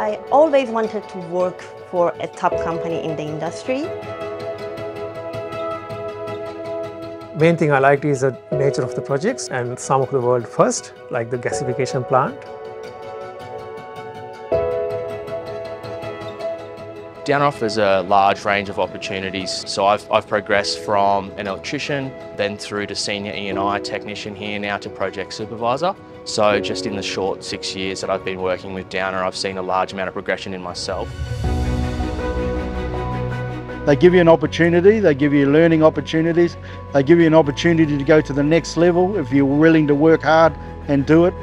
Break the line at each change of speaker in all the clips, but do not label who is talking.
I always wanted to work for a top company in the industry.
Main thing I liked is the nature of the projects and some of the world first, like the gasification plant.
Downer offers a large range of opportunities. So I've progressed from an electrician, then through to senior E&I technician here, now to project supervisor. So just in the short 6 years that I've been working with Downer, I've seen a large amount of progression in myself.
They give you an opportunity, they give you learning opportunities, they give you an opportunity to go to the next level if you're willing to work hard and do it.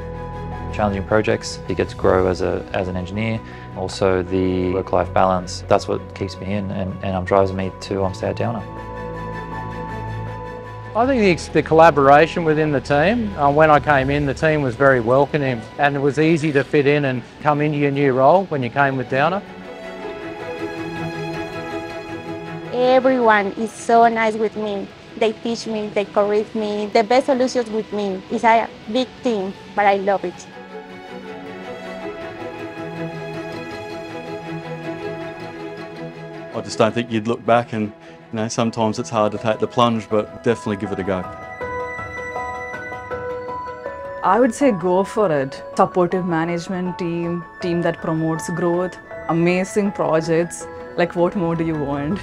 Challenging projects, you get to grow as an engineer. Also the work-life balance, that's what keeps me in and drives me to stay at Downer.
I think it's the collaboration within the team. When I came in, the team was very welcoming and it was easy to fit in and come into your new role when you came with Downer.
Everyone is so nice with me. They teach me, they correct me. The best solutions with me. It's a big team, but I love it.
I just don't think you'd look back and, sometimes it's hard to take the plunge, but definitely give it a go.
I would say go for it. Supportive management team that promotes growth, amazing projects. Like, what more do you want?